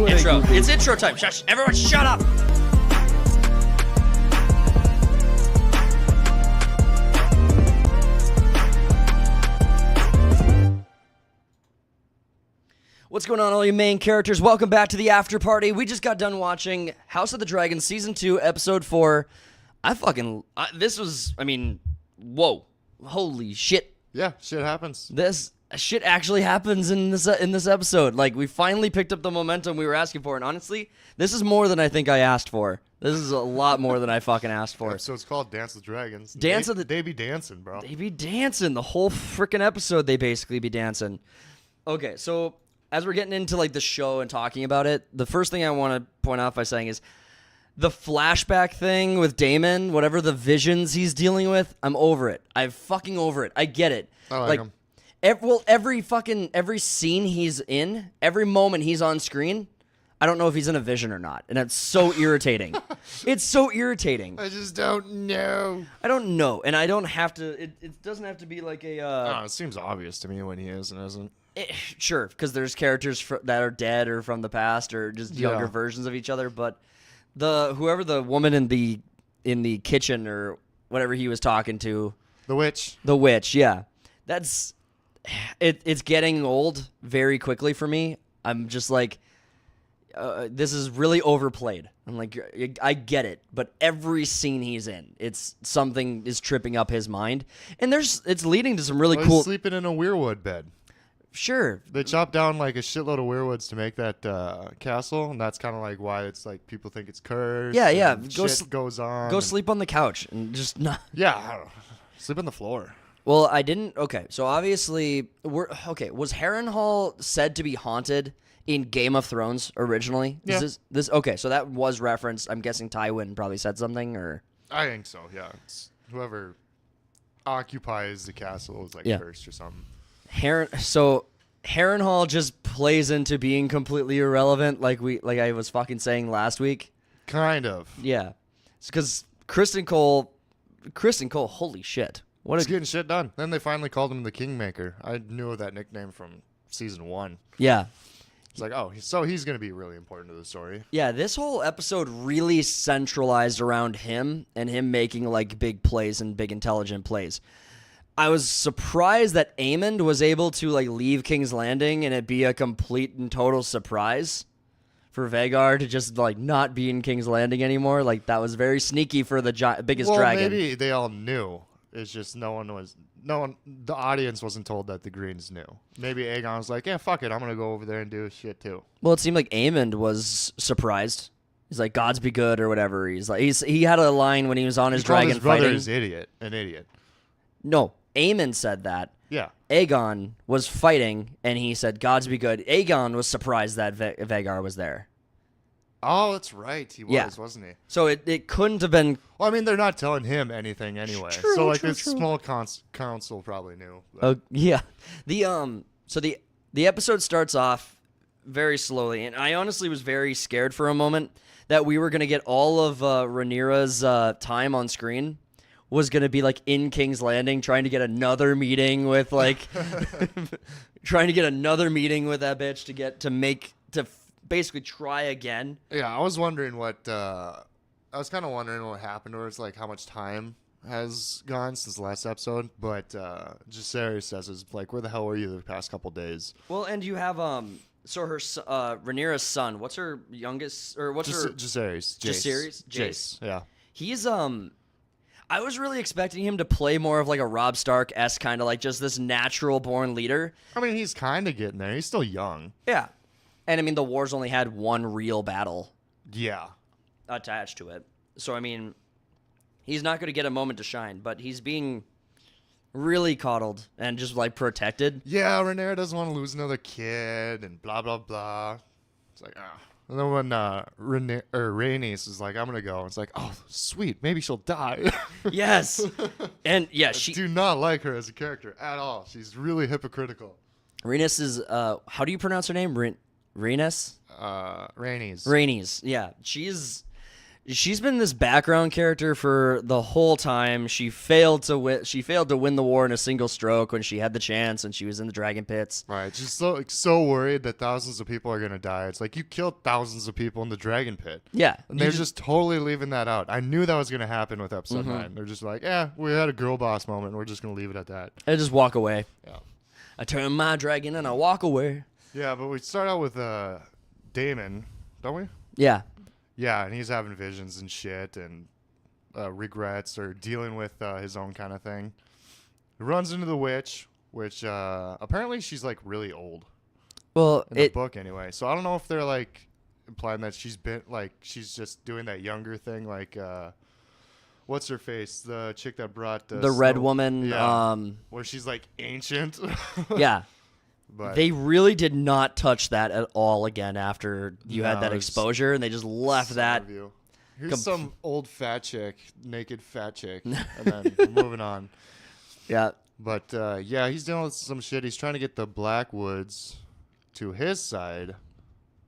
Intro. It's intro time. Shush. Everyone shut up. What's going on, all you main characters? Welcome back to the After Party. We just got done watching House of the Dragon Season 2, Episode 4. Whoa. Holy shit. Yeah, shit happens. This shit actually happens in this episode. Like, we finally picked up the momentum we were asking for, and honestly, this is more than I think I asked for. This is a lot more than I fucking asked for. So it's called Dance with Dragons. They be dancing, bro. They be dancing. The whole freaking episode, they basically be dancing. Okay, so as we're getting into like the show and talking about it, the first thing I want to point out by saying is the flashback thing with Damon, whatever the visions he's dealing with, I'm over it. I'm fucking over it. I get it. I like him. Every scene he's in, every moment he's on screen, I don't know if he's in a vision or not, and it's so irritating. It's so irritating. I just don't know. I don't know, and I don't have to. It doesn't have to be like a. It seems obvious to me when he is and isn't. Sure, because there's characters that are dead or from the past or just younger versions of each other. But whoever the woman in the kitchen or whatever he was talking to, the witch, yeah, that's it. It's getting old very quickly for me. I'm just like. This is really overplayed. I'm like, I get it, but every scene he's in, it's something is tripping up his mind, and it's leading to some really cool. He's sleeping in a weirwood bed. Sure, they chopped down like a shitload of weirwoods to make that castle, and that's kind of like why it's like people think it's cursed. Yeah. Goes on. Go sleep on the couch and just not. Yeah, I don't know. Sleep on the floor. Well, I didn't. Okay, so obviously Was Harrenhal said to be haunted in Game of Thrones originally? Yeah. Okay, so that was referenced. I'm guessing Tywin probably said something, or I think so. Yeah, it's whoever occupies the castle is like cursed or something. Harrenhal just plays into being completely irrelevant, like I was fucking saying last week. Kind of. Yeah, it's because Kristen Cole. Holy shit! He's getting shit done. Then they finally called him the Kingmaker. I knew that nickname from season 1. Yeah. It's like, oh, so he's going to be really important to the story. Yeah, this whole episode really centralized around him and him making like big plays and big intelligent plays. I was surprised that Aemond was able to like leave King's Landing and it be a complete and total surprise for Vhagar to just like not be in King's Landing anymore. Like that was very sneaky for the biggest dragon. Well, maybe they all knew. It's just the audience wasn't told that the Greens knew. Maybe Aegon was like, yeah, fuck it, I'm going to go over there and do shit too. Well, it seemed like Aemond was surprised. He's like, Gods be good or whatever. He had a line when he was on his dragon his brother fighting. Is an idiot. No, Aemond said that. Yeah. Aegon was fighting and he said, Gods be good. Aegon was surprised that Vhagar was there. Oh, that's right. He was, wasn't he? So it couldn't have been. Well, I mean, they're not telling him anything anyway. True. Small council probably knew. Oh yeah. The episode starts off very slowly, and I honestly was very scared for a moment that we were gonna get all of Rhaenyra's time on screen was gonna be like in King's Landing, trying to get another meeting with trying to get another meeting with that bitch to basically try again. Yeah, I was wondering what happened, or it's like how much time has gone since the last episode. But Jacaerys says is like, where the hell were you the past couple days? Well, and you have so her Rhaenyra's son. What's her youngest or what's her Jacaerys? Jace. Yeah. He's I was really expecting him to play more of like a Robb Stark-esque kind of like just this natural born leader. I mean, he's kind of getting there. He's still young. Yeah. And I mean, the war's only had one real battle. Yeah. Attached to it. So, I mean, he's not going to get a moment to shine, but he's being really coddled and just, like, protected. Yeah, Rhaenyra doesn't want to lose another kid and blah, blah, blah. It's like, ah. And then when Rhaenys is like, I'm going to go, it's like, oh, sweet. Maybe she'll die. Yes. And, yeah, I do not like her as a character at all. She's really hypocritical. Rhaenys is, how do you pronounce her name? Rhaenys? Rhaenys. Rhaenys, yeah. she's been this background character for the whole time. She failed to win. She failed to win the war in a single stroke when she had the chance, and she was in the dragon pits. Right. She's so worried that thousands of people are gonna die. It's like you killed thousands of people in the dragon pit. Yeah, And they're just totally leaving that out. I knew that was gonna happen with episode 9. They're just like, yeah, we had a girl boss moment. We're just gonna leave it at that. I just walk away. Yeah. I turn my dragon and I walk away. Yeah, but we start out with Damon, don't we? Yeah. Yeah, and he's having visions and shit and regrets or dealing with his own kind of thing. He runs into the witch, which apparently she's like really old Well, in the book anyway. So I don't know if they're like implying that she's just doing that younger thing, like what's her face, the chick that brought the red woman. where she's like ancient. Yeah. But They really did not touch that at all again after you had that No, it's exposure, and they just left that. review. Here's some old fat chick, naked fat chick, and then we're moving on. Yeah. But yeah, he's dealing with some shit. He's trying to get the Blackwoods to his side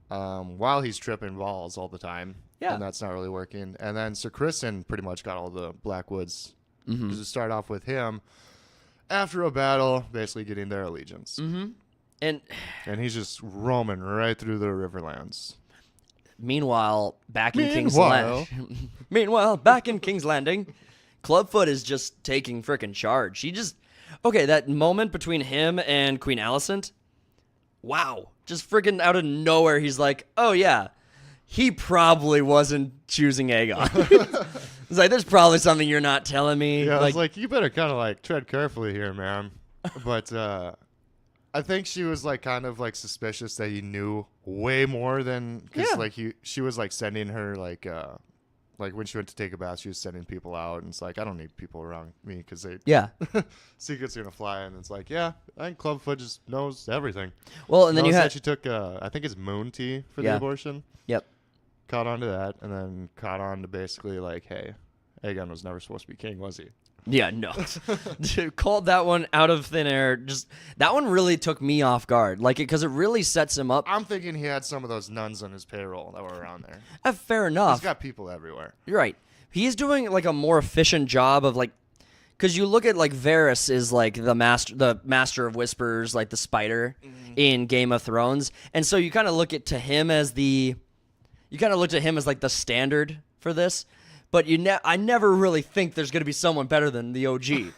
while he's tripping balls all the time. Yeah. And that's not really working. And then Sir Kristen pretty much got all the Blackwoods. Because it started off with him after a battle, basically getting their allegiance. And And he's just roaming right through the Riverlands. meanwhile, back in King's Landing. Meanwhile, back in King's Landing, Clubfoot is just taking frickin' charge. He just that moment between him and Queen Alicent. Wow, just frickin' out of nowhere, he's like, "Oh yeah, he probably wasn't choosing Aegon." It's like, there's probably something you're not telling me. Yeah, I was like, you better kind of like tread carefully here, man. But I think she was like kind of like suspicious that he knew way more than because like she was like sending her like when she went to take a bath, she was sending people out, and it's like I don't need people around me because they secrets are gonna fly, and it's like I think Clubfoot just knows everything. Well, and then you had she took I think it's moon tea for the abortion. Yep. Caught on to that, and then caught on to basically like, hey, Aegon was never supposed to be king, was he? Yeah, no. Dude, called that one out of thin air. Just that one really took me off guard, like because it really sets him up. I'm thinking he had some of those nuns on his payroll that were around there. Fair enough. He's got people everywhere. You're right. He's doing like a more efficient job of like, because you look at like Varys is like the master of whispers, like the spider in Game of Thrones, and so you kind of look at him as like the standard for this. But I never really think there's going to be someone better than the OG,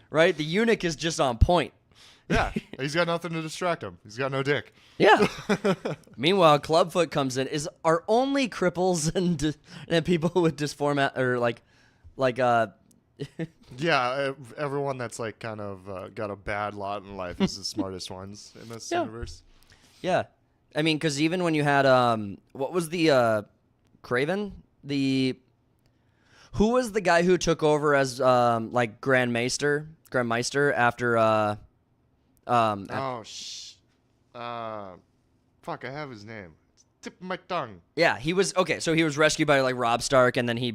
right? The eunuch is just on point. Yeah, he's got nothing to distract him. He's got no dick. Yeah. Meanwhile, Clubfoot comes in. Are only cripples and people with dysformat or Yeah, everyone that's like kind of got a bad lot in life is the smartest ones in this universe. Yeah, I mean, because even when you had what was the Craven Who was the guy who took over as like Grand Meister after fuck, I have his name. It's tip of my tongue. Yeah, he was so he was rescued by like Robb Stark, and then he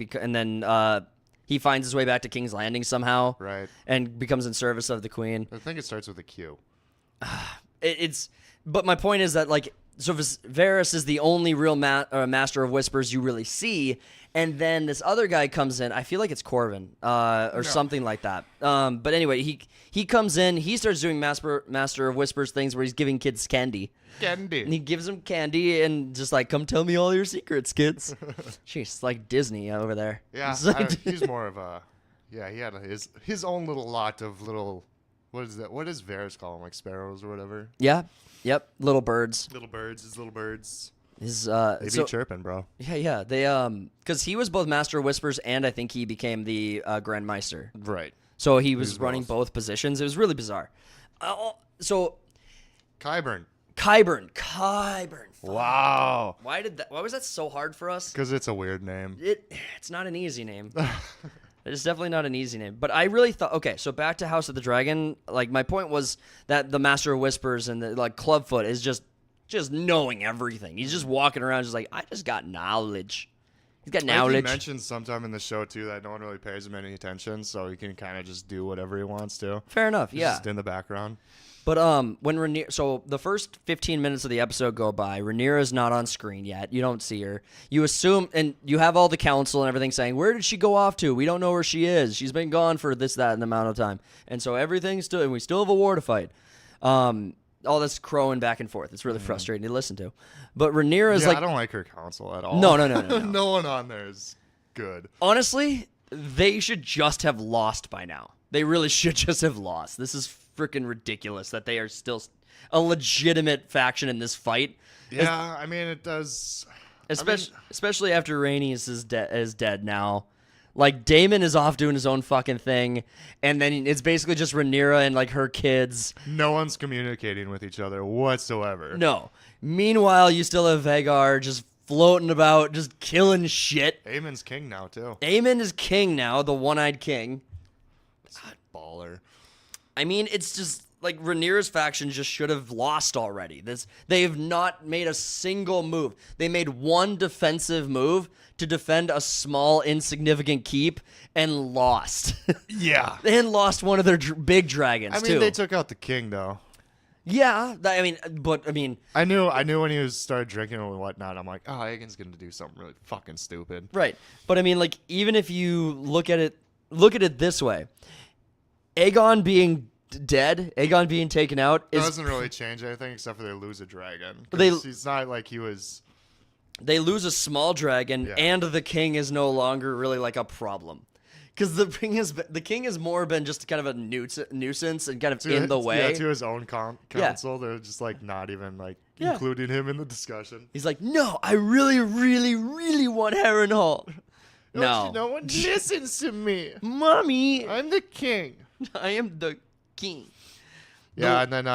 finds his way back to King's Landing somehow, right? And becomes in service of the Queen. I think it starts with a Q. But my point is that like Varys is the only real master of whispers you really see. And then this other guy comes in. I feel like it's Corvin something like that. But anyway, he comes in. He starts doing master of whispers things where he's giving kids candy. Candy. And he gives them candy and just like, come tell me all your secrets, kids. Jeez, like Disney over there. Yeah, he's more of a he had his own little lot of little. What is that? What does Varys call them? Like sparrows or whatever? Yeah. Yep. Little birds. Little birds. His little birds. They be chirping, bro. Yeah. They because he was both Master of Whispers and I think he became the Grand Meister. Right. So he was running both positions. It was really bizarre. So Qyburn. Wow. Why was that so hard for us? Because it's a weird name. It's not an easy name. It's definitely not an easy name. But I really thought, okay, so back to House of the Dragon, like my point was that the Master of Whispers and the like Clubfoot is just knowing everything. He's just walking around just like, I just got knowledge. He's got knowledge. He mentioned sometime in the show too that no one really pays him any attention, so he can kind of just do whatever he wants to. Fair enough, He's yeah. just in the background. But when Rhaenyra, so the first 15 minutes of the episode go by, Rhaenyra's not on screen yet. You don't see her. You assume, and you have all the council and everything saying, "Where did she go off to? We don't know where she is. She's been gone for this, that, and the amount of time." And so everything's still, and we still have a war to fight. All this crowing back and forth. It's really frustrating to listen to. But Rhaenyra's I don't like her council at all. No. No one on there is good. Honestly, they should just have lost by now. They really should just have lost. This is freaking ridiculous that they are still a legitimate faction in this fight. Yeah, I mean, it does. Especially after Rhaenys is dead now. Like, Daemon is off doing his own fucking thing, and then it's basically just Rhaenyra and, like, her kids. No one's communicating with each other whatsoever. No. Meanwhile, you still have Vhagar just floating about, just killing shit. Aemon's king now, too. Aemon is king now, the one-eyed king. Baller. I mean, it's just like Rhaenyra's faction just should have lost already. They have not made a single move. They made one defensive move to defend a small, insignificant keep and lost. Yeah. And lost one of their big dragons, too. too. They took out the king, though. Yeah, I knew when he started drinking and whatnot, I'm like, oh, Aegon's gonna do something really fucking stupid. Right. But I mean, like, even if you look at it this way, Aegon being dead, Aegon being taken out, doesn't really change anything except for they lose a dragon. He's not like he was. They lose a small dragon, and the king is no longer really like a problem. Because the king has more been just kind of a nuisance and kind of in the way. Yeah, to his own council, they're just like not even like including him in the discussion. He's like, no, I really, really, really want Harrenhal. No, no one listens to me, mommy. I'm the king. I am the king. Yeah, and then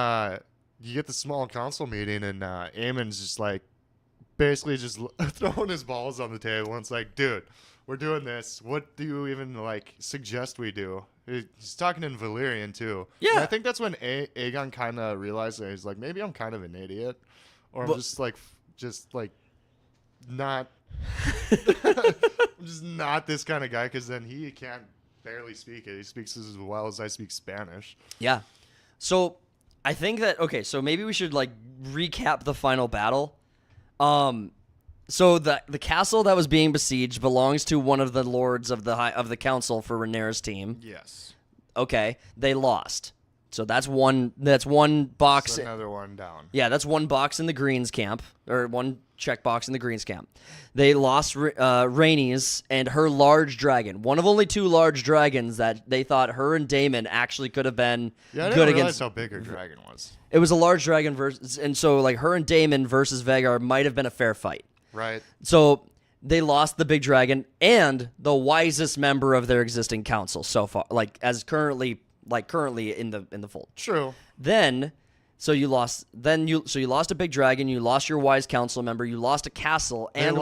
you get the small council meeting, and Aemon's just like basically just throwing his balls on the table, and it's like, dude, we're doing this. What do you even like suggest we do? He's talking in Valyrian too. Yeah, and I think that's when Aegon kind of realized that he's like, maybe I'm kind of an idiot, or I'm just like not. I'm just not this kind of guy, because then he can't barely speak it. He speaks as well as I speak Spanish. Yeah. So I think that, okay, so maybe we should like recap the final battle. So the castle that was being besieged belongs to one of the lords of the council for Rhaenyra's team. Yes. Okay, they lost. So that's one box. That's another one down. Yeah, that's one box in the Greens camp, or one checkbox in the Greens camp. They lost Rhaenys and her large dragon. One of only two large dragons that they thought her and Daemon actually could have been good against. How big her dragon was. It was a large dragon and so like her and Daemon versus Vhagar might have been a fair fight. Right. So they lost the big dragon and the wisest member of their existing council so far, currently in the fold. True. So you lost a big dragon, you lost your wise council member, you lost a castle, and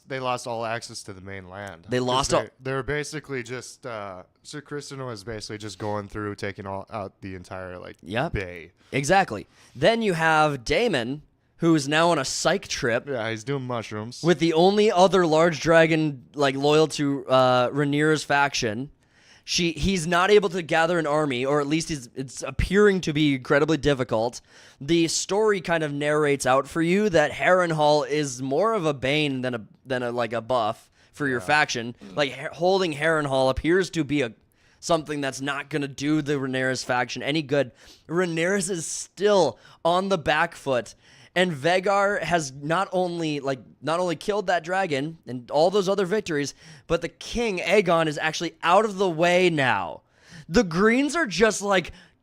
they lost all access to the main land. They were basically just Sir Criston was basically just going through taking out the entire bay. Exactly. Then you have Daemon, who is now on a psych trip. Yeah, he's doing mushrooms. With the only other large dragon loyal to Rhaenyra's faction. He's not able to gather an army, or at least it's appearing to be incredibly difficult. The story kind of narrates out for you that Harrenhal is more of a bane than a buff for your faction. Like holding Harrenhal appears to be something that's not going to do the Rhaenyra's faction any good. Rhaenyra is still on the back foot. And Vhagar has not only killed that dragon and all those other victories, but the king, Aegon, is actually out of the way now. The Greens are just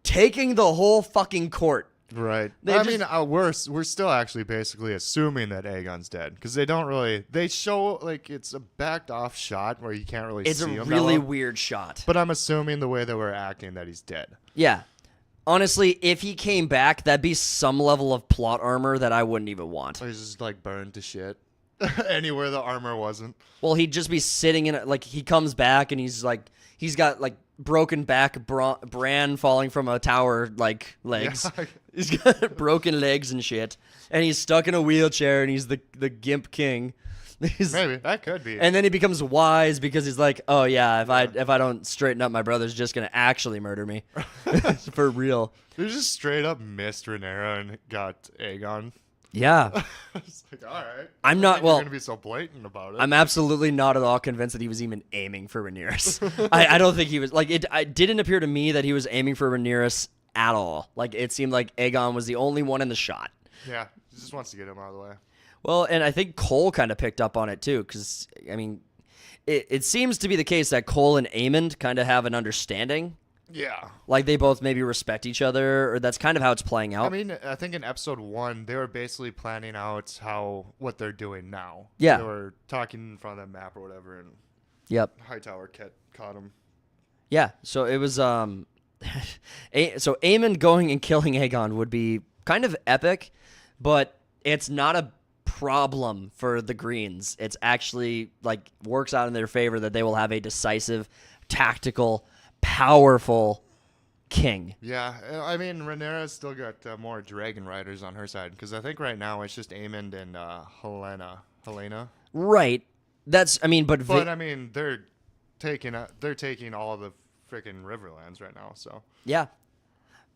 taking the whole fucking court. Right. We're still actually basically assuming that Aegon's dead, because they show it's a backed off shot where you can't really see him. It's a really weird shot. But I'm assuming the way that we're acting that he's dead. Yeah. Honestly, if he came back, that'd be some level of plot armor that I wouldn't even want. Or he's just burned to shit anywhere the armor wasn't. Well, he'd just be sitting in it. He comes back and he's got broken back Bran falling from a tower legs. Yeah. He's got broken legs and shit, and he's stuck in a wheelchair, and he's the Gimp King. Maybe that could be. And then he becomes wise because he's like, oh yeah, if I don't straighten up, my brother's just gonna actually murder me, for real. They just straight up missed Rhaenyra and got Aegon. Yeah. It's like, all right. I'm not. You're Well, gonna be so blatant about it. I'm absolutely not at all convinced that he was even aiming for Rhaenyra. I don't think he was. Like, it didn't appear to me that he was aiming for Rhaenyra at all. Like, it seemed like Aegon was the only one in the shot. Yeah, he just wants to get him out of the way. Well, and I think Cole kind of picked up on it too, because I mean, it seems to be the case that Cole and Aemond kind of have an understanding. Yeah. Like, they both maybe respect each other, or that's kind of how it's playing out. I mean, I think in episode 1, they were basically planning out what they're doing now. Yeah. They were talking in front of that map or whatever, and Yep. Hightower caught him. Yeah. So it was so Aemond going and killing Aegon would be kind of epic, but it's not a problem for the Greens. It's actually like works out in their favor that they will have a decisive, tactical, powerful king. Yeah, I mean, Rhaenyra's still got more dragon riders on her side, because I think right now it's just Aemond and Helena. Right. That's, I mean, but I mean, they're taking all of the freaking Riverlands right now, so. yeah.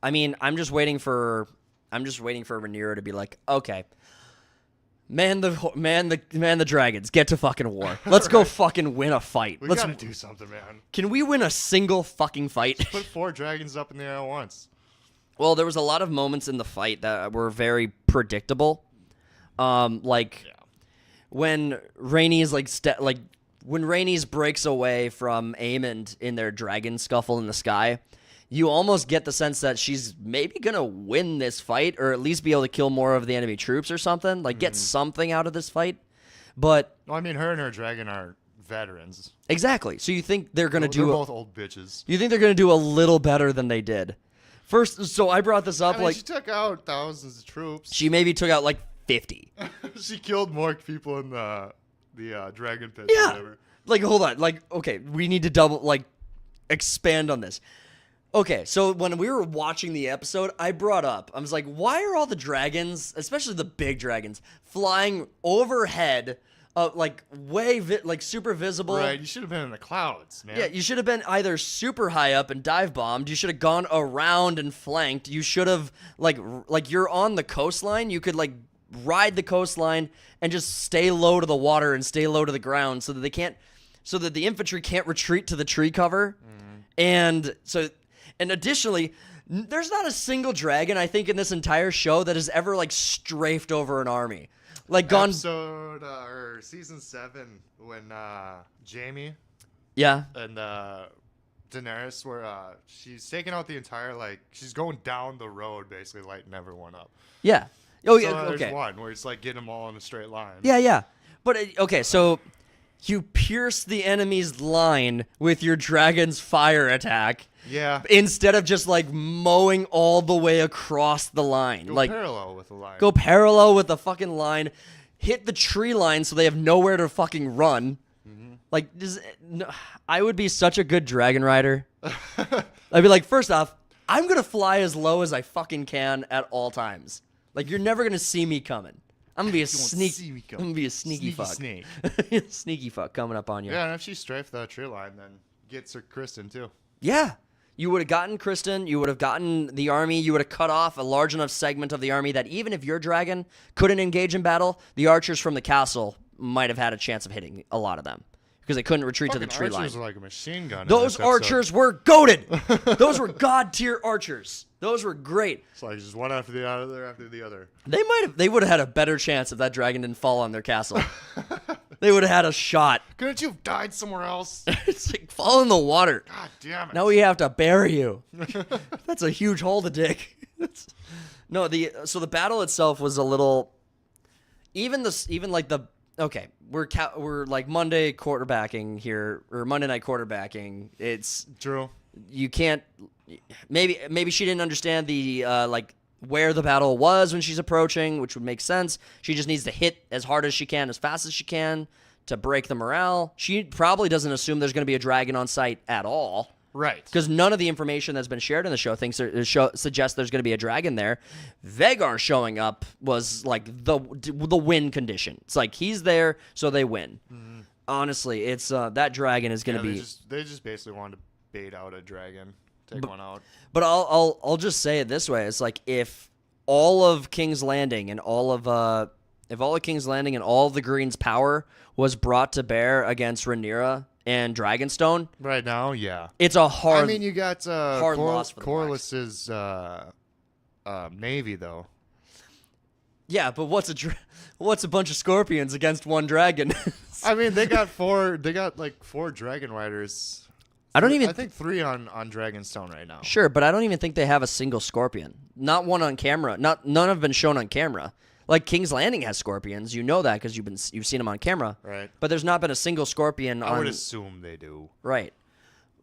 I mean, I'm just waiting for Rhaenyra to be like, okay, man the dragons, get to fucking war. Let's go fucking win a fight. We Let's gotta do something, man. Can we win a single fucking fight? Put 4 dragons up in the air at once. Well, there was a lot of moments in the fight that were very predictable. Like when Rhaenys when Rhaenys breaks away from Aemond in their dragon scuffle in the sky, you almost get the sense that she's maybe gonna win this fight, or at least be able to kill more of the enemy troops or something. Like, get something out of this fight. But well, I mean, her and her dragon are veterans. exactly. So you think they're gonna They're both old bitches. You think they're gonna do a little better than they did? First, so I brought this up. I mean, like, she took out thousands of troops. she maybe took out like 50. She killed more people in the dragon pit. Yeah. Or whatever. Like, hold on. Like, okay, we need to expand on this. Okay, so when we were watching the episode, I was like, why are all the dragons, especially the big dragons, flying overhead, super visible? Right, you should have been in the clouds, man. Yeah, you should have been either super high up and dive bombed. You should have gone around and flanked. You should have, like you're on the coastline. You could, ride the coastline and just stay low to the water and stay low to the ground so that the infantry can't retreat to the tree cover. And additionally, there's not a single dragon, I think, in this entire show that has ever, strafed over an army. Episode, or season 7, when Jaime Yeah. and Daenerys were, she's taking out the entire, she's going down the road, basically lighting everyone up. Yeah. Oh, So yeah, okay. there's one where it's getting them all in a straight line. Yeah. But, okay, so you pierce the enemy's line with your dragon's fire attack. Yeah. Instead of just, mowing all the way across the line. Go parallel with the line. Go parallel with the fucking line. Hit the tree line so they have nowhere to fucking run. I would be such a good dragon rider. I'd be like, first off, I'm going to fly as low as I fucking can at all times. You're never going to see me coming. I'm going to be a sneaky fuck. Snake. Sneaky fuck coming up on you. Yeah, and if she strafed that tree line, then gets her Kristen, too. Yeah. You would have gotten Kristen. You would have gotten the army. You would have cut off a large enough segment of the army that even if your dragon couldn't engage in battle, the archers from the castle might have had a chance of hitting a lot of them because they couldn't retreat to the tree line. Archers are like a machine gun. Those archers were goated. Those were god tier archers. Those were great. It's just one after the other after the other. They would have had a better chance if that dragon didn't fall on their castle. They would have had a shot. Couldn't you have died somewhere else? It's fall in the water. God damn it. Now we have to bury you. That's a huge hole to dig. So the battle itself was a little. We're Monday quarterbacking here, or Monday night quarterbacking. It's True. You can't. Maybe she didn't understand the where the battle was when she's approaching, which would make sense. She just needs to hit as hard as she can, as fast as she can to break the morale. She probably doesn't assume there's going to be a dragon on site at all. Right. Because none of the information that's been shared in the show suggests there's going to be a dragon there. Vegar showing up was like the win condition. It's like he's there, so they win. Mm-hmm. Honestly, it's that dragon is going to be. They just basically wanted to bait out a dragon, take one out. But I'll just say it this way: it's like if all of King's Landing and all of the Green's power was brought to bear against Rhaenyra and Dragonstone right now, yeah, it's a hard. I mean, you got hard loss for the Corlys's navy, though. Yeah, but what's a bunch of scorpions against one dragon? I mean, they got like 4 dragon riders. I think 3 on Dragonstone right now. Sure, but I don't even think they have a single scorpion. Not one on camera. None have been shown on camera. Like King's Landing has scorpions, you know that because you've seen them on camera. Right. But there's not been a single scorpion. I would assume they do. Right.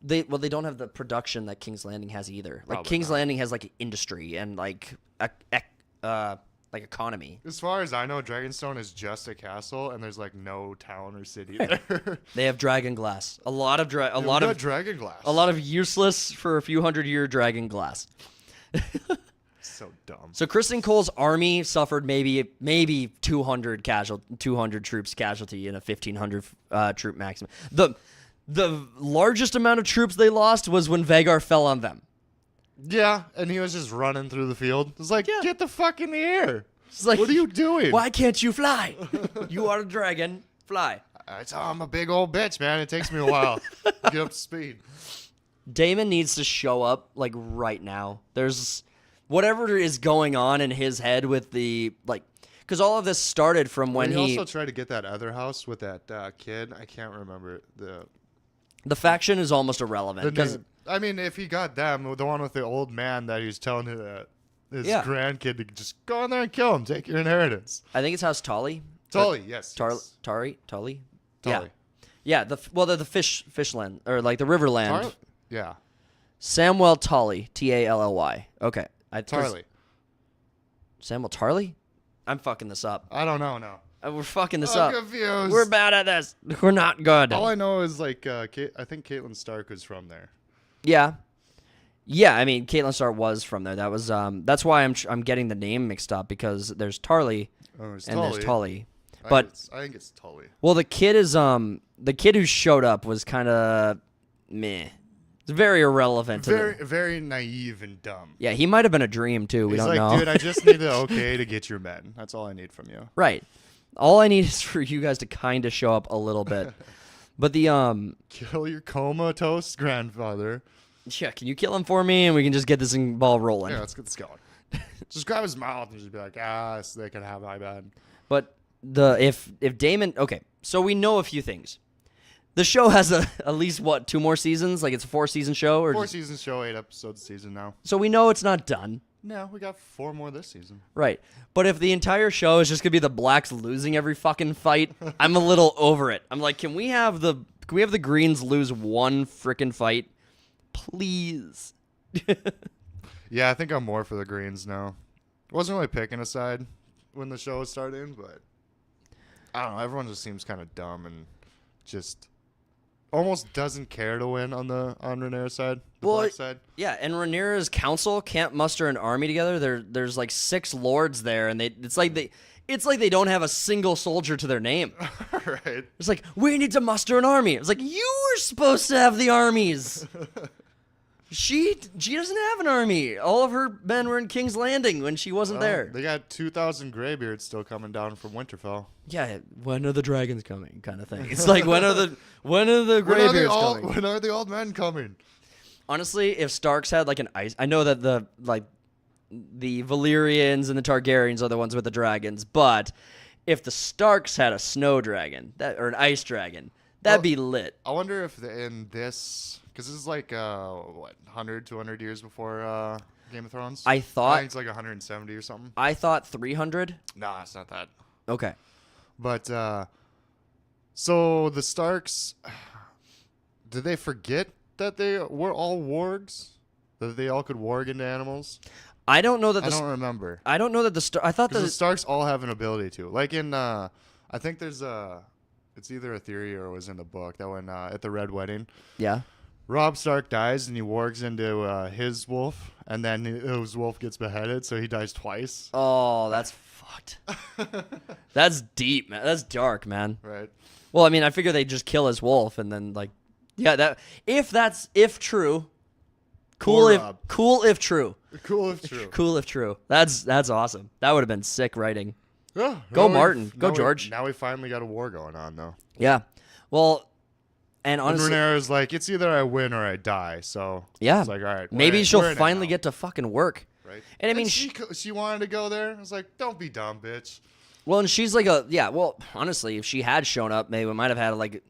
They don't have the production that King's Landing has either. Like Probably King's not. Landing has like industry and like economy. As far as I know, Dragonstone is just a castle, and there's like no town or city there. They have dragon glass. A lot of dragon glass. A lot of useless for a few hundred-year dragon glass. So dumb. So Kristen Cole's army suffered maybe 200 troops casualty in a 1,500 troop maximum. The largest amount of troops they lost was when Vagar fell on them. Yeah, and he was just running through the field. It's like, get the fuck in the air. It's like, what are you doing? Why can't you fly? You are a dragon. Fly. I'm a big old bitch, man. It takes me a while to get up to speed. Daemon needs to show up like right now. There's whatever is going on in his head with the because all of this started from when he also tried to get that other house with that kid. I can't remember the faction is almost irrelevant because I mean, if he got them, the one with the old man that he's telling his grandkid to just go in there and kill him, take your inheritance. I think it's House Tully. Tully, yes. Tully. Tully. Yeah. The fish land or like the river land. Yeah. Samwell Tully, Tally. Okay. Tarly. Samuel Tarly? I'm fucking this up. I don't know. No. We're fucking this up. I'm confused. We're bad at this. We're not good. All I know is I think Catelyn Stark was from there. Yeah. I mean, Catelyn Stark was from there. That was that's why I'm getting the name mixed up because there's Tarly and there's Tully. But I think it's Tully. Well, the kid who showed up was kind of meh. It's very irrelevant. Very naive and dumb. Yeah, he might have been a dream too. We don't know. Dude, I just need the okay to get your men. That's all I need from you. Right. All I need is for you guys to kind of show up a little bit. But the kill your comatose grandfather. Yeah, can you kill him for me and we can just get this ball rolling? Yeah, let's get this going. Just grab his mouth and just be like, so they can have my bed. But if Daemon, okay, so we know a few things. The show has at least 2 more seasons? Like it's a 4-season show, or 4-season show, 8 episodes a season now. So we know it's not done. No, we got 4 more this season. Right. But if the entire show is just gonna be the Blacks losing every fucking fight, I'm a little over it. I'm like, can we have the Greens lose one freaking fight? Please. Yeah, I think I'm more for the Greens now. Wasn't really picking a side when the show was starting, but I don't know. Everyone just seems kind of dumb and just almost doesn't care to win on Rhaenyra's side, the Black side. Yeah, and Rhaenyra's council can't muster an army together. There's like 6 lords there, and it's like they don't have a single soldier to their name. Right. It's like, we need to muster an army. It's like, you were supposed to have the armies. She doesn't have an army. All of her men were in King's Landing when she wasn't there. They got 2,000 graybeards still coming down from Winterfell. Yeah, when are the dragons coming? Kind of thing. It's like when are the graybeards coming? When are the old men coming? Honestly, if Starks had like an ice, I know that the Valyrians and the Targaryens are the ones with the dragons, but if the Starks had a snow dragon or an ice dragon, that'd be lit. I wonder if in this. Because this is like, 100, 200 years before Game of Thrones? I think it's like 170 or something. I thought 300. Nah, it's not that. Okay. But, so the Starks, did they forget that they were all wargs? That they all could warg into animals? I don't know that I don't remember. I don't know that I thought that the Starks all have an ability to. Like in, I think there's it's either a theory or it was in the book that when, at the Red Wedding. Yeah. Robb Stark dies and he wargs into his wolf, and then his wolf gets beheaded, so he dies twice. Oh, that's fucked. That's deep, man. That's dark, man. Right. Well, I mean, I figure they just kill his wolf and then like, yeah, that if true, cool if Robb. cool if true, Cool if true. cool if true. That's awesome. That would have been sick writing. Yeah, Go Martin. Go George. Now we finally got a war going on, though. Yeah. Well, and And honestly, Rhaenyra's like, it's either I win or I die. So yeah, it's like, all right, maybe we're she'll in it finally now. get to fucking work. Right. And I mean, she wanted to go there. I was like, don't be dumb, bitch. well, and she's like well, honestly, if she had shown up, maybe we might have had like,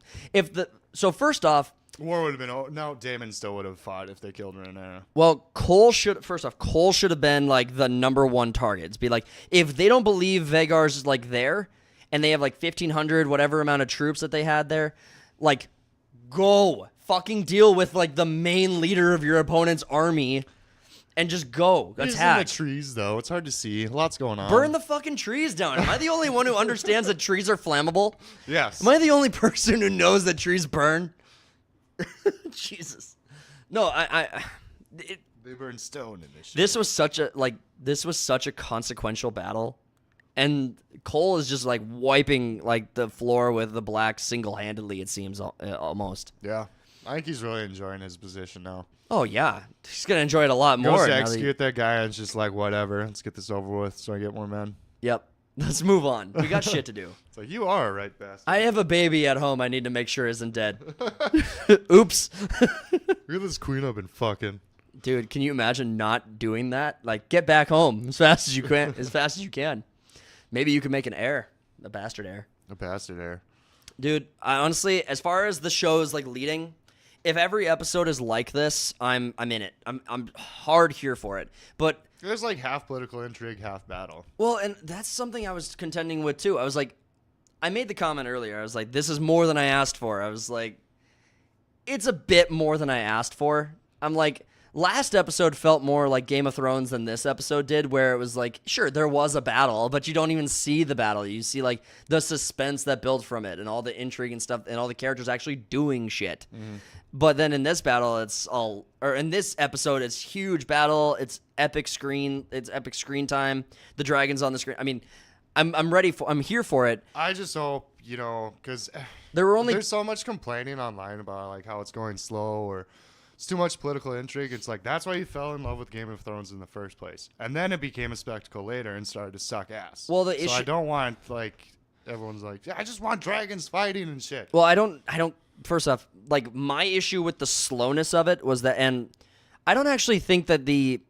so first off, War would have been. No, Daemon still would have fought if they killed Rhaenyra. well, Cole should have been like the number one target. It's be like, if they don't believe Vagar's like there, and they have like 1,500 whatever amount of troops that they had there, like, go fucking deal with like the main leader of your opponent's army, and just go He's in attack. the trees, though. It's hard to see. Lots going on. Burn the fucking trees down. Am I the only one who understands that trees are flammable? Yes. Am I the only person who knows that trees burn? Jesus. No, They burn stone in this shit. this was such a consequential battle, and Cole is just like wiping like the floor with the black single-handedly. It seems almost. Yeah. I think he's really enjoying his position now. Oh yeah, he's gonna enjoy it a lot Goes more. to now that execute that guy, and it's just like, whatever. Let's get this over with so I get more men. Yep. Let's move on. We got shit to do. It's like, you are a right bastard. I have a baby at home. I need to make sure isn't dead. Oops. Look at this queen I've been fucking. Dude, can you imagine not doing that? Like, get back home as fast as you can. As fast as you can. Maybe you can make an heir, a bastard heir. A bastard there. Dude, I honestly, as far as the show is like leading, if every episode is like this, I'm in it. I'm hard here for it. But There's like half political intrigue, half battle. well, and that's something I was contending with too. I was like, I made the comment earlier. I was like, this is more than I asked for. I was like, it's a bit more than I asked for. I'm like, last episode felt more like Game of Thrones than this episode did, where it was like, sure, there was a battle, but you don't even see the battle. You see like the suspense that built from it and all the intrigue and stuff and all the characters actually doing shit. But then in this battle, in this episode, it's huge battle. It's epic screen time. The dragon's on the screen. I mean, I'm here for it. I just hope, because There's so much complaining online about like how it's going slow or it's too much political intrigue. It's like, that's why you fell in love with Game of Thrones in the first place. And then it became a spectacle later and started to suck ass. Well, so I don't want like everyone's like, yeah, I just want dragons fighting and shit. Well, I don't. First off, like my issue with the slowness of it was that, and I don't actually think that the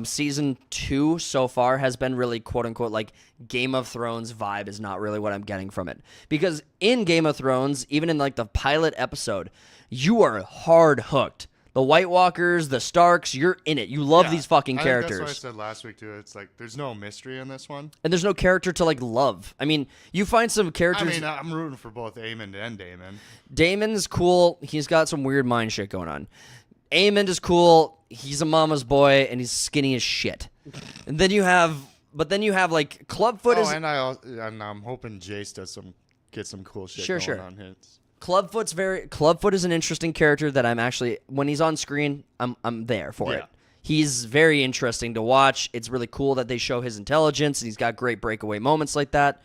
season 2 so far has been really quote unquote like Game of Thrones vibe is not really what I'm getting from it. Because in Game of Thrones, even in like the pilot episode, you are hard hooked. The White Walkers, the Starks, you're in it. You love these fucking characters. That's what I said last week too. It's like there's no mystery in this one. And there's no character to like love. I mean, you find some characters. I mean, I'm rooting for both Aemond and Daemon. Damon's cool. He's got some weird mind shit going on. Aemond is cool. He's a mama's boy and he's skinny as shit. And then you have like Clubfoot is. And I'm hoping Jace get some cool shit going on his. Clubfoot is an interesting character that I'm actually, when he's on screen, I'm there for it. He's very interesting to watch. It's really cool that they show his intelligence, and he's got great breakaway moments like that.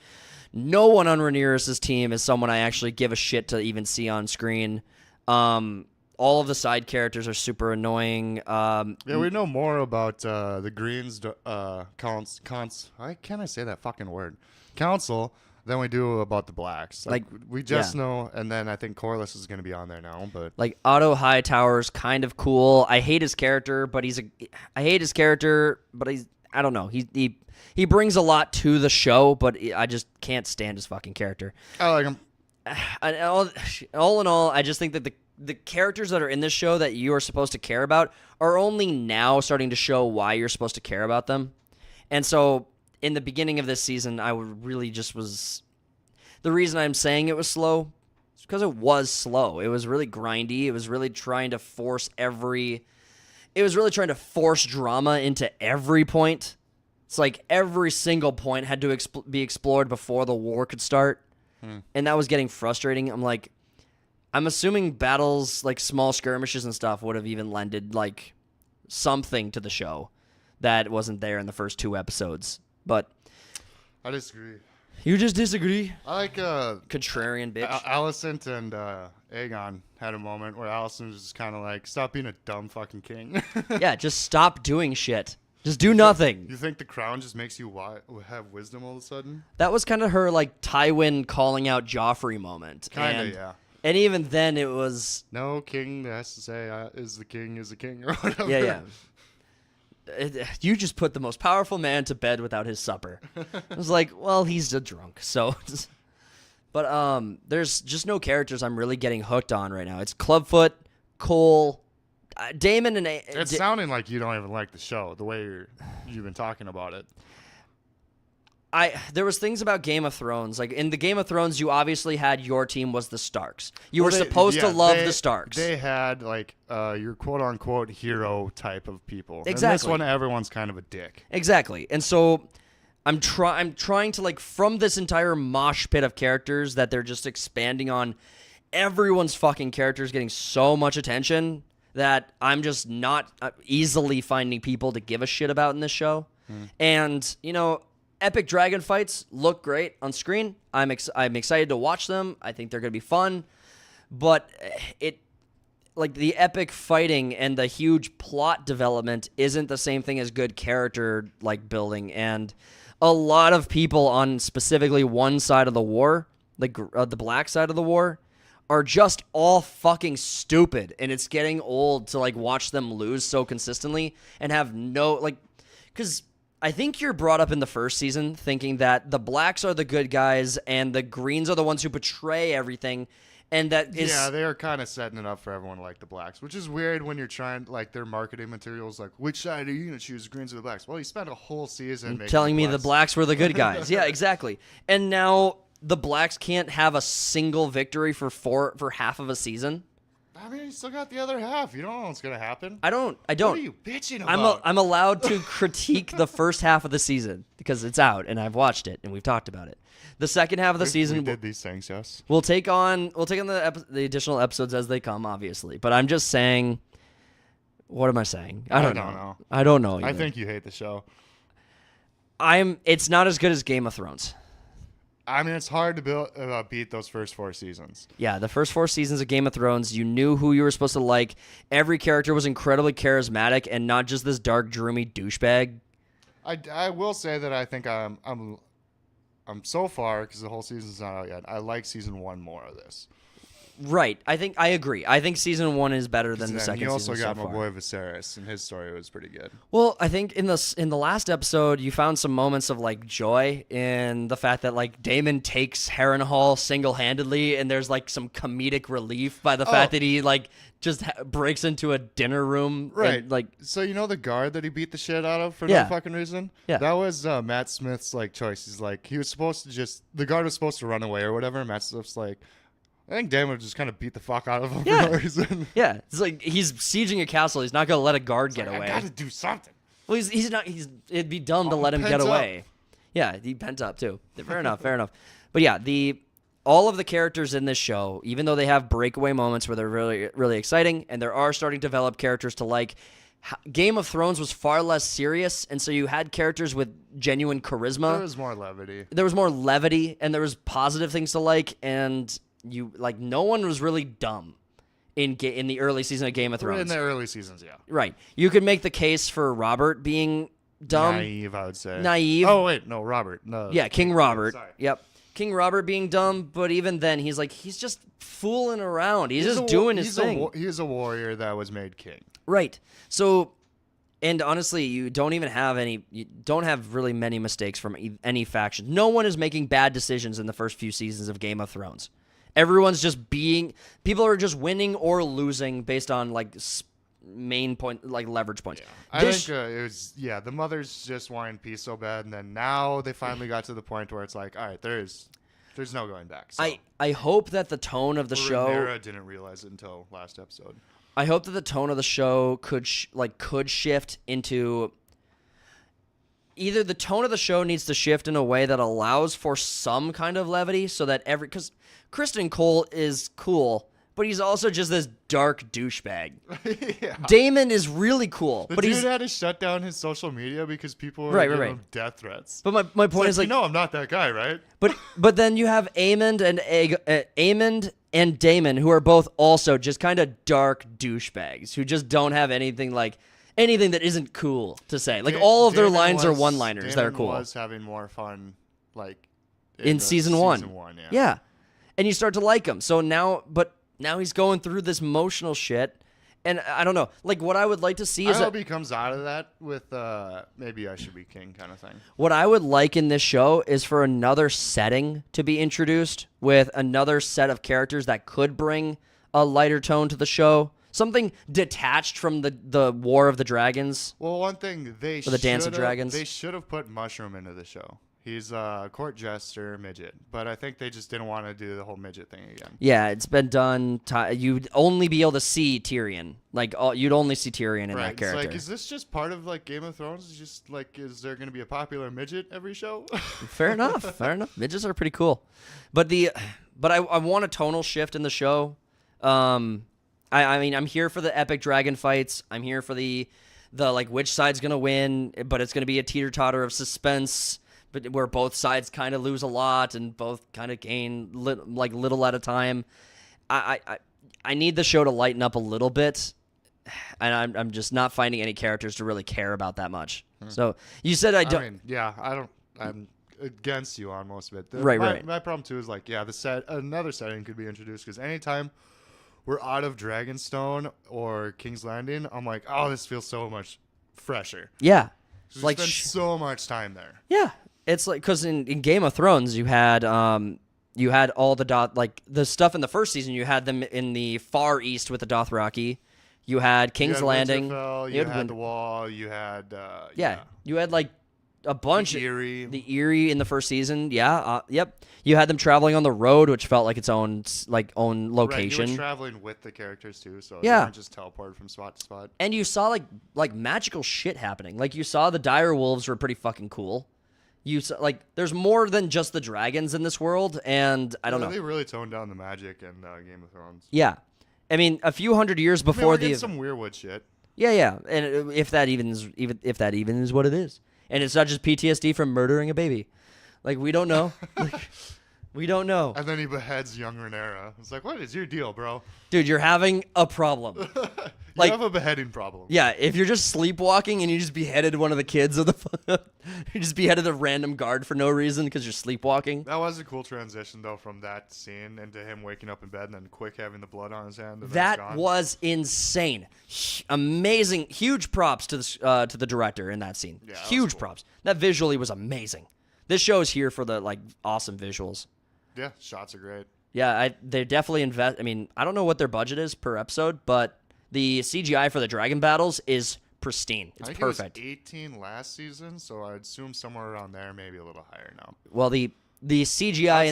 No one on Rhaenyra's team is someone I actually give a shit to even see on screen. All of the side characters are super annoying. We know more about the Greens council than we do about the Blacks. Like we just know, and then I think Corlys is going to be on there now. But like Otto Hightower's kind of cool. I hate his character, but he's I don't know. He brings a lot to the show, but I just can't stand his fucking character. I like him. All in all, I just think that the characters that are in this show that you are supposed to care about are only now starting to show why you're supposed to care about them. And so in the beginning of this season, I really just was... The reason I'm saying it was slow is because it was slow. It was really grindy. It was really trying to force drama into every point. It's like every single point had to be explored before the war could start. And that was getting frustrating. I'm like, I'm assuming battles, like small skirmishes and stuff, would have even lended like something to the show that wasn't there in the first 2 episodes. But I disagree. you just disagree? I like Contrarian bitch. Alicent and Aegon had a moment where Alicent was just kind of like, stop being a dumb fucking king. Yeah, just stop doing shit. Just do nothing. You think the crown just makes you have wisdom all of a sudden? That was kind of her like Tywin calling out Joffrey moment. Kind of, yeah. And even then it was... No king has to say is the king or whatever. Yeah. You just put the most powerful man to bed without his supper. I was like, well, he's a drunk, so... But there's just no characters I'm really getting hooked on right now. It's Clubfoot, Cole, Daemon, and... It's sounding like you don't even like the show, the way you've been talking about it. There was things about Game of Thrones. Like, in the Game of Thrones, you obviously had your team was the Starks. You were supposed to love the Starks. They had, like, your quote-unquote hero type of people. Exactly. And this one, everyone's kind of a dick. Exactly. And so... I'm trying to, like, from this entire mosh pit of characters that they're just expanding on, everyone's fucking characters getting so much attention that I'm just not easily finding people to give a shit about in this show. And, you know, epic dragon fights look great on screen. I'm excited to watch them. I think they're going to be fun. But like, the epic fighting and the huge plot development isn't the same thing as good character, like, building. And a lot of people on specifically one side of the war, the black side of the war, are just all fucking stupid, and it's getting old to, like, watch them lose so consistently and have no, like, because I think you're brought up in the first season thinking that the blacks are the good guys and the greens are the ones who betray everything. And that is... Yeah, they are kind of setting it up for everyone to like the blacks, which is weird when you're trying, like, their marketing materials, like, which side are you going to choose, the greens or the blacks? Well, you spent a whole season telling me the blacks were the good guys. Yeah, exactly. And now the blacks can't have a single victory for half of a season. I mean, you still got the other half. You don't know what's going to happen. I don't. What are you bitching about? I'm allowed to critique the first half of the season because it's out and I've watched it and we've talked about it. The second half of the season, we did these things, yes. We'll take on the additional episodes as they come, obviously. But I'm just saying. What am I saying? I don't know. I don't know. I think you hate the show. It's not as good as Game of Thrones. I mean, it's hard to beat those first 4 seasons. Yeah, the first 4 seasons of Game of Thrones, you knew who you were supposed to like. Every character was incredibly charismatic and not just this dark, droomy douchebag. I will say that I think I'm so far, because the whole season's not out yet, I like season 1 more of this. Right. I agree. I think season 1 is better than the second season. You also got so my far. boy Viserys, and his story was pretty good. Well, I think in the last episode, you found some moments of, like, joy in the fact that, like, Daemon takes Harrenhal single-handedly, and there's, like, some comedic relief by the fact that he, like, just breaks into a dinner room. Right. And, like, so you know the guard that he beat the shit out of for no fucking reason? Yeah. That was Matt Smith's, like, choice. He's like, he was supposed to the guard was supposed to run away or whatever. Matt Smith's like, I think Daemon just kind of beat the fuck out of him for no reason. Yeah, it's like he's sieging a castle. He's not gonna let a guard get away. I got to do something. Well, he's not. It'd be dumb to let him get away. Yeah, he pent up too. Fair enough. Fair enough. But yeah, all of the characters in this show, even though they have breakaway moments where they're really, really exciting, and there are starting to develop characters to like. Game of Thrones was far less serious, and so you had characters with genuine charisma. There was more levity. And there was positive things to like, and no one was really dumb in the early season of Game of Thrones. In the early seasons, yeah. Right. You could make the case for Robert being dumb. Naive, I would say. Naive. Oh, wait. No, Robert. No. Yeah, King Robert. Sorry. Yep. King Robert being dumb, but even then, he's just fooling around. He's just doing his thing. He's a warrior that was made king. Right. So, and honestly, you don't have really many mistakes from any faction. No one is making bad decisions in the first few seasons of Game of Thrones. Everyone's just people are just winning or losing based on, like, main point, like, leverage points. Yeah. I think it was, the mothers just wanted peace so bad, and then now they finally got to the point where it's like, all right, there's no going back. So. I hope that the tone of the show... Rhaenyra didn't realize it until last episode. I hope that the tone of the show could shift into... Either the tone of the show needs to shift in a way that allows for some kind of levity so that because Kristen Cole is cool, but he's also just this dark douchebag. Yeah. Damon is really cool, The but dude he's had to shut down his social media because people were Right, giving right. him death threats. But my point is like, you know, I'm not that guy, right? but then you have Amond and Damon, who are both also just kind of dark douchebags who just don't have anything that isn't cool to say. Like all of their lines are one-liners that are cool. Damon was having more fun, like in season one. Yeah. Yeah, and you start to like him. So now he's going through this emotional shit. And I don't know, like what I would like to see is I hope he comes out of that with maybe I should be king kind of thing. What I would like in this show is for another setting to be introduced with another set of characters that could bring a lighter tone to the show. Something detached from the War of the Dragons. Well, one thing the Dance of Dragons. They should have put Mushroom into the show. He's a court jester midget, but I think they just didn't want to do the whole midget thing again. Yeah, it's been done. You'd only be able to see Tyrion. You'd only see Tyrion in that character. It's like, is this just part of like Game of Thrones? It's just like, is there going to be a popular midget every show? Fair enough. Fair enough. Midgets are pretty cool, but I want a tonal shift in the show. I mean, I'm here for the epic dragon fights. I'm here for the like which side's gonna win, but it's gonna be a teeter-totter of suspense. But where both sides kind of lose a lot and both kind of gain little at a time. I need the show to lighten up a little bit, and I'm just not finding any characters to really care about that much. So you said I don't. I mean, yeah, I don't. I'm against you on most of it. Right. My problem too is like, yeah, another setting could be introduced because anytime we're out of Dragonstone or King's Landing, I'm like, oh, this feels so much fresher. Yeah, We spent so much time there. Yeah. It's like because in Game of Thrones you had all the stuff in the first season. You had them in the Far East with the Dothraki. You had King's Landing. You had the Wall. You had You had like a bunch. The Eyrie in the first season. Yeah. Yep. You had them traveling on the road, which felt like its own location. Right, you were traveling with the characters too, so yeah, you weren't just teleported from spot to spot. And you saw like magical shit happening. Like you saw the dire wolves were pretty fucking cool. There's more than just the dragons in this world, and I don't know. They really toned down the magic in Game of Thrones. Yeah, I mean, a few hundred years before some Weirwood shit. Yeah, and if that even is what it is, and it's not just PTSD from murdering a baby, like we don't know. We don't know. And then he beheads young Rhaenyra. It's like, what is your deal, bro? Dude, you're having a problem. You have a beheading problem. Yeah, if you're just sleepwalking and you just beheaded one of the kids of you just beheaded a random guard for no reason because you're sleepwalking. That was a cool transition though from that scene into him waking up in bed and then quick having the blood on his hand. That was insane. Amazing. Huge props to the director in that scene. Yeah, huge props. That visually was amazing. This show is here for the awesome visuals. Yeah, shots are great. Yeah, they definitely invest. I mean, I don't know what their budget is per episode, but the CGI for the dragon battles is pristine. It's perfect. It was 18 last season, so I'd assume somewhere around there, maybe a little higher now. Well, the CGI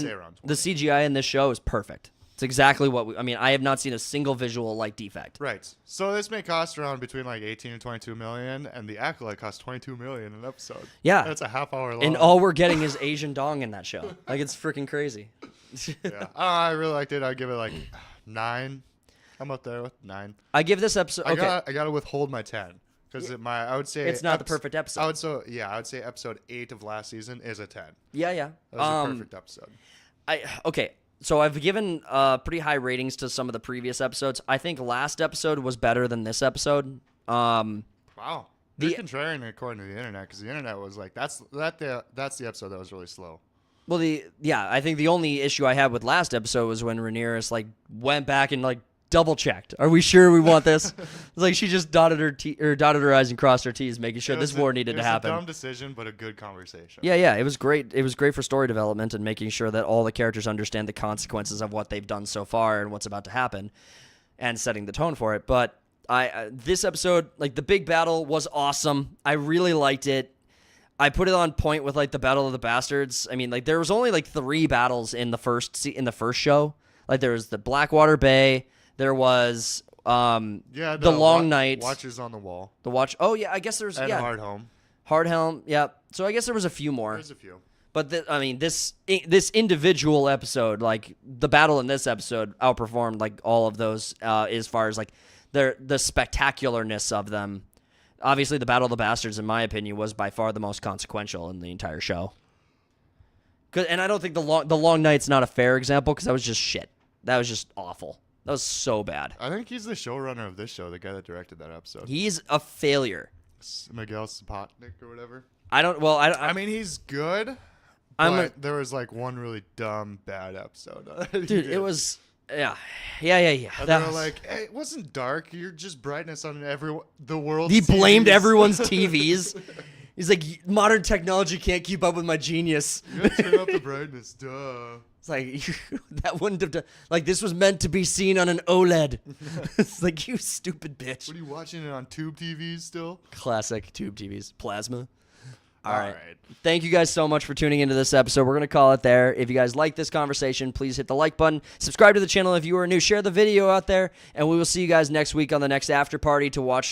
in this show is perfect. It's exactly what I have not seen a single visual defect. Right. So this may cost around between 18 and 22 million, and the Acolyte costs 22 million an episode. Yeah. That's a half hour long. And all we're getting is Asian dong in that show. It's freaking crazy. Yeah. I really liked it. I'd give it 9. I'm up there with 9. I give this episode. Okay. I gotta withhold my 10 because I would say it's not the perfect episode. I would say episode 8 of last season is a 10. Yeah. That was a perfect episode. Okay. So I've given pretty high ratings to some of the previous episodes. I think last episode was better than this episode. Wow. You're contrarian according to the internet because the internet was that's the episode that was really slow. Well, I think the only issue I had with last episode was when Rhaenyra went back and double checked. Are we sure we want this? It's she just dotted her I's and crossed her T's, making sure this war needed to happen. It was a dumb decision, but a good conversation. Yeah, it was great. It was great for story development and making sure that all the characters understand the consequences of what they've done so far and what's about to happen, and setting the tone for it. But this episode, the big battle was awesome. I really liked it. I put it on point with the Battle of the Bastards. I mean, there was only 3 battles in the first show. There was the Blackwater Bay. There was the Long Night. Watches on the Wall. The Watch. Oh yeah, I guess there's Hardhelm. Hardhelm. Yeah. So I guess there was a few more. There's a few. But this individual episode, like the battle in this episode, outperformed like all of those as far as like the spectacularness of them. Obviously, the Battle of the Bastards, in my opinion, was by far the most consequential in the entire show. And I don't think the long night's not a fair example because that was just shit. That was just awful. That was so bad. I think he's the showrunner of this show, the guy that directed that episode. He's a failure. Miguel Sapochnik or whatever. I mean, he's good. But there was like one really dumb, bad episode. Dude, it was. Yeah. And they were like, hey, it wasn't dark. You're just brightness on the world. He blamed everyone's TVs. He's like, modern technology can't keep up with my genius. You gotta turn up the brightness, duh. It's like, that wouldn't have done. Like, this was meant to be seen on an OLED. It's like, you stupid bitch. What are you watching it on tube TVs still? Classic tube TVs. Plasma. All right. right. Thank you guys so much for tuning into this episode. We're going to call it there. If you guys like this conversation, please hit the like button. Subscribe to the channel if you are new. Share the video out there. And we will see you guys next week on the next After Party to watch